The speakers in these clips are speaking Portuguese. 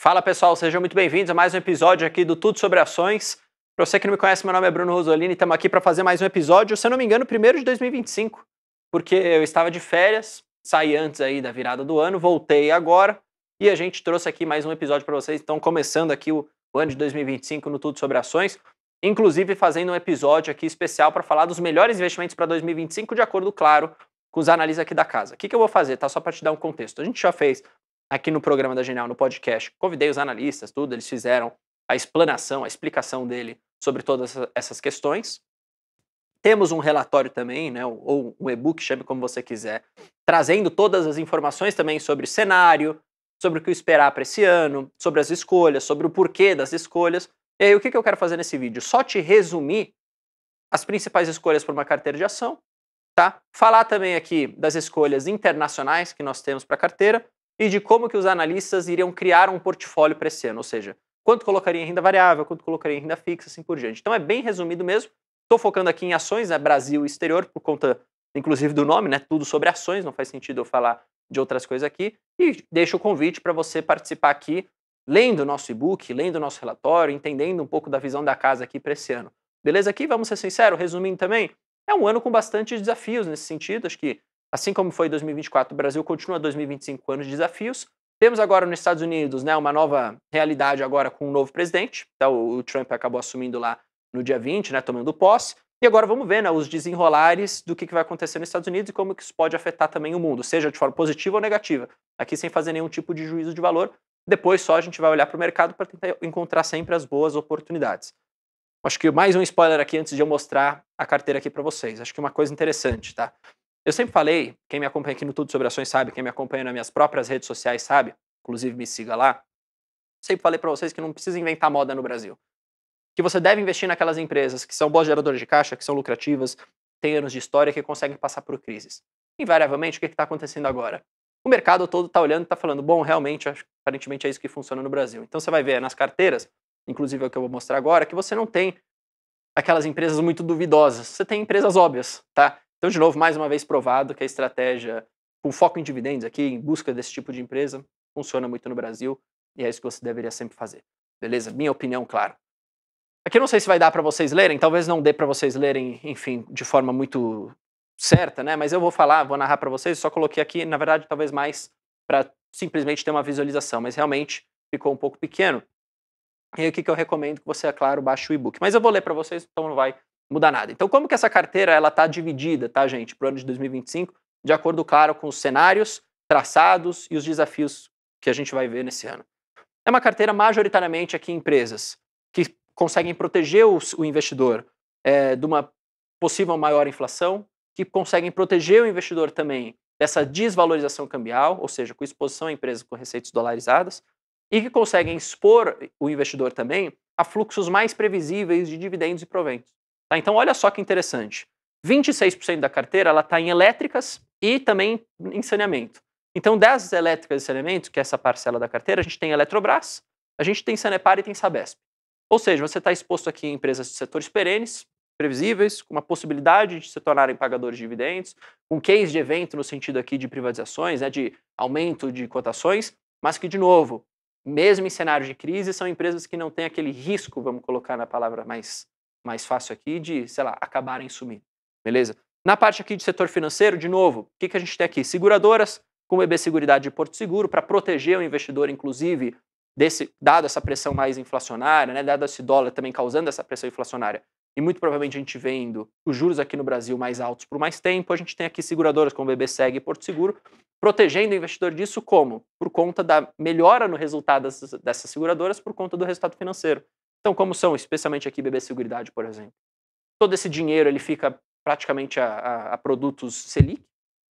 Fala pessoal, sejam muito bem-vindos a mais um episódio aqui do Tudo Sobre Ações. Para você que não me conhece, meu nome é Bruno Rosolini e estamos aqui para fazer mais um episódio, se eu não me engano, primeiro de 2025, porque eu estava de férias, saí antes aí da virada do ano, voltei agora e a gente trouxe aqui mais um episódio para vocês. Então, começando aqui o ano de 2025 no Tudo Sobre Ações, inclusive fazendo um episódio aqui especial para falar dos melhores investimentos para 2025, de acordo, claro, com os analistas aqui da casa. O que eu vou fazer, tá? Só para te dar um contexto. A gente já fez aqui no programa da Genial, no podcast, convidei os analistas, tudo, eles fizeram a explanação, a explicação dele sobre todas essas questões. Temos um relatório também, né, ou um e-book, chame como você quiser, trazendo todas as informações também sobre cenário, sobre o que esperar para esse ano, sobre as escolhas, sobre o porquê das escolhas. E aí, o que eu quero fazer nesse vídeo? Só te resumir as principais escolhas para uma carteira de ação, tá? Falar também aqui das escolhas internacionais que nós temos para a carteira, e de como que os analistas iriam criar um portfólio para esse ano, ou seja, quanto colocaria em renda variável, quanto colocaria em renda fixa, assim por diante. Então é bem resumido mesmo. Estou focando aqui em ações, né, Brasil e exterior, por conta, inclusive, do nome, né, tudo sobre ações, não faz sentido eu falar de outras coisas aqui. E deixo o convite para você participar aqui, lendo o nosso e-book, lendo o nosso relatório, entendendo um pouco da visão da casa aqui para esse ano. Beleza aqui? Vamos ser sinceros, resumindo também, é um ano com bastante desafios nesse sentido, acho que assim como foi 2024, o Brasil continua 2025 com anos de desafios. Temos agora nos Estados Unidos, né, uma nova realidade agora com um novo presidente. Então, o Trump acabou assumindo lá no dia 20, né, tomando posse. E agora vamos ver, né, os desenrolares do que vai acontecer nos Estados Unidos e como que isso pode afetar também o mundo, seja de forma positiva ou negativa. Aqui sem fazer nenhum tipo de juízo de valor. Depois só a gente vai olhar para o mercado para tentar encontrar sempre as boas oportunidades. Acho que mais um spoiler aqui antes de eu mostrar a carteira aqui para vocês. Acho que uma coisa interessante, tá? Eu sempre falei, quem me acompanha aqui no Tudo Sobre Ações sabe, quem me acompanha nas minhas próprias redes sociais sabe, inclusive me siga lá. Sempre falei para vocês que não precisa inventar moda no Brasil. Que você deve investir naquelas empresas que são boas geradoras de caixa, que são lucrativas, têm anos de história, que conseguem passar por crises. Invariavelmente, o que está acontecendo agora? O mercado todo está olhando e está falando, bom, realmente, aparentemente é isso que funciona no Brasil. Então você vai ver nas carteiras, inclusive é o que eu vou mostrar agora, que você não tem aquelas empresas muito duvidosas. Você tem empresas óbvias, tá? Então, de novo, mais uma vez provado que a estratégia com foco em dividendos aqui, em busca desse tipo de empresa, funciona muito no Brasil e é isso que você deveria sempre fazer. Beleza? Minha opinião, claro. Aqui eu não sei se vai dar para vocês lerem, talvez não dê para vocês lerem, enfim, de forma muito certa, né? Mas eu vou falar, vou narrar para vocês, só coloquei aqui, na verdade, talvez mais para simplesmente ter uma visualização, mas realmente ficou um pouco pequeno. E aí o que eu recomendo que você, é claro, baixe o e-book. Mas eu vou ler para vocês, então não vai mudar nada. Então como que essa carteira ela está dividida, tá, gente, para o ano de 2025, de acordo, claro, com os cenários traçados e os desafios que a gente vai ver nesse ano. É uma carteira majoritariamente aqui em empresas que conseguem proteger o investidor de uma possível maior inflação, que conseguem proteger o investidor também dessa desvalorização cambial, ou seja, com exposição a empresas com receitas dolarizadas, e que conseguem expor o investidor também a fluxos mais previsíveis de dividendos e proventos. Tá? Então, olha só que interessante. 26% da carteira está em elétricas e também em saneamento. Então, das elétricas e saneamento, que é essa parcela da carteira, a gente tem Eletrobras, a gente tem Sanepar e tem Sabesp. Ou seja, você está exposto aqui em empresas de setores perenes, previsíveis, com uma possibilidade de se tornarem pagadores de dividendos, um case de evento no sentido aqui de privatizações, né, de aumento de cotações, mas que, de novo, mesmo em cenário de crise, são empresas que não têm aquele risco, vamos colocar na palavra mais fácil aqui, de, sei lá, acabarem sumindo, beleza? Na parte aqui de setor financeiro, de novo, o que a gente tem aqui? Seguradoras, com BB Seguridade e Porto Seguro, para proteger o investidor, inclusive, dado essa pressão mais inflacionária, né, dado esse dólar também causando essa pressão inflacionária, e muito provavelmente a gente vendo os juros aqui no Brasil mais altos por mais tempo, a gente tem aqui seguradoras como BB Seg e Porto Seguro, protegendo o investidor disso como? Por conta da melhora no resultado dessas seguradoras por conta do resultado financeiro. Então, como são, especialmente aqui BB Seguridade, por exemplo. Todo esse dinheiro ele fica praticamente a produtos Selic,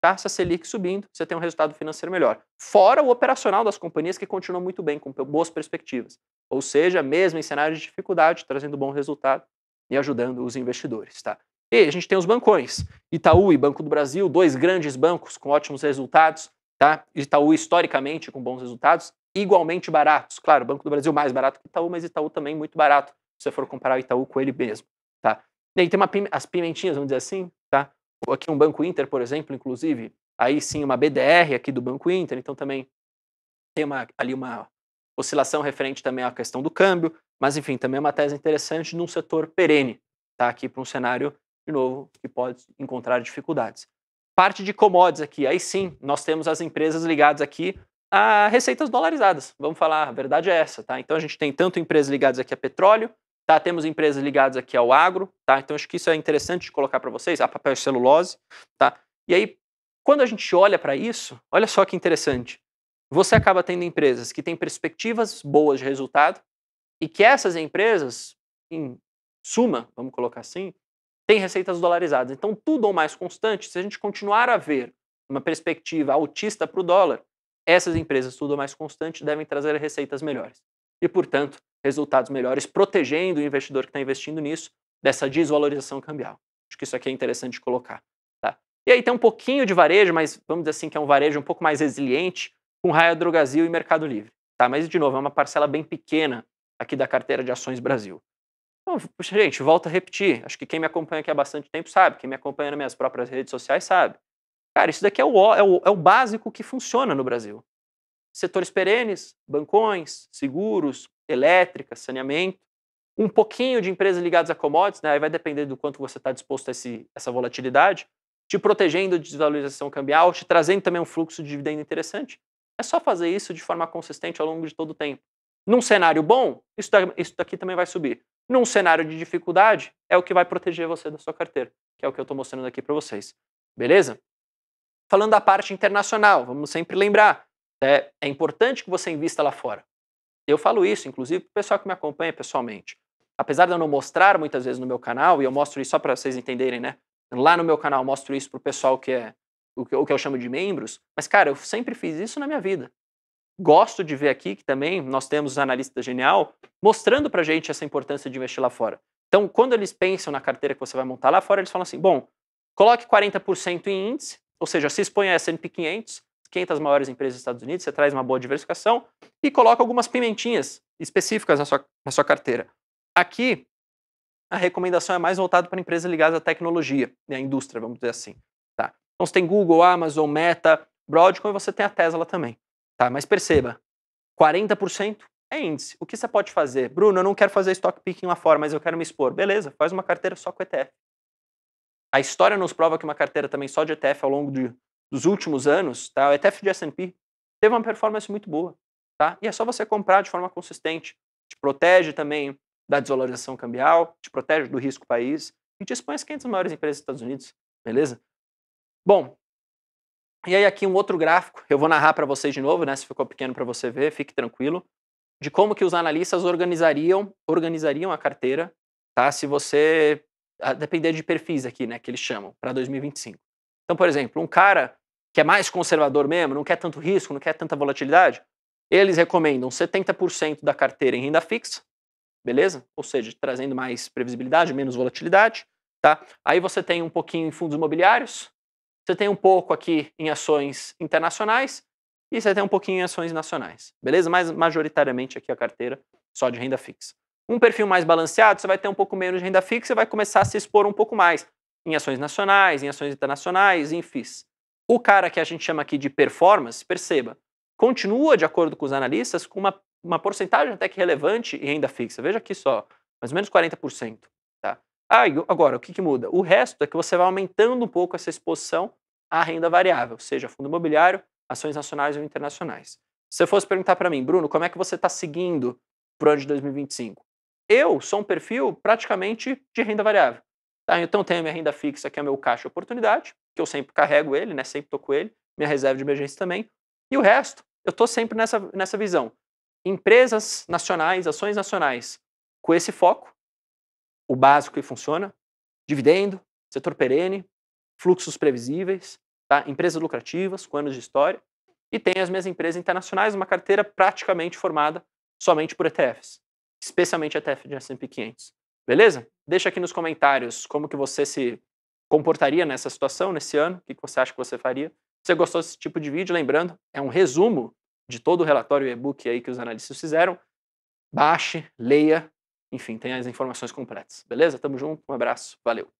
tá? Se a Selic subindo, você tem um resultado financeiro melhor. Fora o operacional das companhias que continuam muito bem, com boas perspectivas. Ou seja, mesmo em cenário de dificuldade, trazendo bom resultado e ajudando os investidores, tá? E a gente tem os bancões, Itaú e Banco do Brasil, dois grandes bancos com ótimos resultados, tá? Itaú historicamente com bons resultados, igualmente baratos. Claro, o Banco do Brasil mais barato que Itaú, mas Itaú também muito barato, se você for comparar o Itaú com ele mesmo, tá? E aí tem as pimentinhas, vamos dizer assim, tá? Aqui um Banco Inter, por exemplo, inclusive, aí sim uma BDR aqui do Banco Inter, então também tem ali uma oscilação referente também à questão do câmbio, mas enfim, também é uma tese interessante num setor perene, tá? Aqui para um cenário, de novo, que pode encontrar dificuldades. Parte de commodities aqui, aí sim, nós temos as empresas ligadas aqui a receitas dolarizadas. Vamos falar, a verdade é essa, tá? Então a gente tem tanto empresas ligadas aqui a petróleo, tá? Temos empresas ligadas aqui ao agro, tá? Então acho que isso é interessante de colocar para vocês, a papel e celulose, tá? E aí, quando a gente olha para isso, olha só que interessante. Você acaba tendo empresas que têm perspectivas boas de resultado e que essas empresas, em suma, vamos colocar assim, têm receitas dolarizadas. Então, tudo ou mais constante, se a gente continuar a ver uma perspectiva altista para o dólar, essas empresas, tudo ou mais constante, devem trazer receitas melhores. E, portanto, resultados melhores, protegendo o investidor que está investindo nisso dessa desvalorização cambial. Acho que isso aqui é interessante de colocar. Tá? E aí tem um pouquinho de varejo, mas vamos dizer assim que é um varejo um pouco mais resiliente, com Raia Drogasil e Mercado Livre. Tá? Mas, de novo, é uma parcela bem pequena aqui da carteira de ações Brasil. Então, gente, volto a repetir. Acho que quem me acompanha aqui há bastante tempo sabe. Quem me acompanha nas minhas próprias redes sociais sabe. Cara, isso daqui é o básico que funciona no Brasil. Setores perenes, bancões, seguros, elétrica, saneamento, um pouquinho de empresas ligadas a commodities, né? Aí vai depender do quanto você está disposto a essa volatilidade, te protegendo de desvalorização cambial, te trazendo também um fluxo de dividendo interessante. É só fazer isso de forma consistente ao longo de todo o tempo. Num cenário bom, isso daqui também vai subir. Num cenário de dificuldade, é o que vai proteger você da sua carteira, que é o que eu estou mostrando aqui para vocês. Beleza? Falando da parte internacional, vamos sempre lembrar, é importante que você invista lá fora. Eu falo isso, inclusive, para o pessoal que me acompanha pessoalmente. Apesar de eu não mostrar muitas vezes no meu canal, e eu mostro isso só para vocês entenderem, né? Lá no meu canal eu mostro isso para o pessoal que é o que eu chamo de membros, mas, cara, eu sempre fiz isso na minha vida. Gosto de ver aqui que também nós temos os analistas da Genial mostrando pra gente essa importância de investir lá fora. Então, quando eles pensam na carteira que você vai montar lá fora, eles falam assim, bom, coloque 40% em índice, ou seja, se expõe a S&P 500, 500 maiores empresas dos Estados Unidos, você traz uma boa diversificação e coloca algumas pimentinhas específicas na sua carteira. Aqui, a recomendação é mais voltada para empresas ligadas à tecnologia, né, à indústria, vamos dizer assim. Tá? Então, você tem Google, Amazon, Meta, Broadcom e você tem a Tesla também. Tá? Mas perceba, 40% é índice. O que você pode fazer? Bruno, eu não quero fazer stock picking lá fora, mas eu quero me expor. Beleza, faz uma carteira só com ETF. A história nos prova que uma carteira também só de ETF ao longo dos últimos anos, tá? O ETF de S&P teve uma performance muito boa. Tá? E é só você comprar de forma consistente. Te protege também da desvalorização cambial, te protege do risco país e te expõe às 500 maiores empresas dos Estados Unidos. Beleza? Bom, e aí aqui um outro gráfico, eu vou narrar para vocês de novo, né? Se ficou pequeno para você ver, fique tranquilo, de como que os analistas organizariam a carteira, tá? Se você a depender de perfis aqui, né, que eles chamam, para 2025. Então, por exemplo, um cara que é mais conservador mesmo, não quer tanto risco, não quer tanta volatilidade, eles recomendam 70% da carteira em renda fixa, beleza? Ou seja, trazendo mais previsibilidade, menos volatilidade, tá? Aí você tem um pouquinho em fundos imobiliários, você tem um pouco aqui em ações internacionais e você tem um pouquinho em ações nacionais, beleza? Mas majoritariamente aqui a carteira só de renda fixa. Um perfil mais balanceado, você vai ter um pouco menos de renda fixa e vai começar a se expor um pouco mais em ações nacionais, em ações internacionais, em FIIs. O cara que a gente chama aqui de performance, perceba, continua, de acordo com os analistas, com uma porcentagem até que relevante em renda fixa. Veja aqui só, mais ou menos 40%. Tá? Agora, o que muda? O resto é que você vai aumentando um pouco essa exposição à renda variável, seja fundo imobiliário, ações nacionais ou internacionais. Se você fosse perguntar para mim, Bruno, como é que você está seguindo para o ano de 2025? Eu sou um perfil praticamente de renda variável. Tá? Então, tenho a minha renda fixa, que é o meu caixa oportunidade, que eu sempre carrego ele, né? Sempre estou com ele, minha reserva de emergência também. E o resto, eu estou sempre nessa visão. Empresas nacionais, ações nacionais, com esse foco, o básico que funciona, dividendo, setor perene, fluxos previsíveis, tá? Empresas lucrativas, com anos de história, e tem as minhas empresas internacionais, uma carteira praticamente formada somente por ETFs, especialmente ETF de S&P 500. Beleza? Deixa aqui nos comentários como que você se comportaria nessa situação, nesse ano, o que você acha que você faria. Se você gostou desse tipo de vídeo, lembrando, é um resumo de todo o relatório e-book aí que os analistas fizeram. Baixe, leia, enfim, tem as informações completas. Beleza? Tamo junto, um abraço, valeu.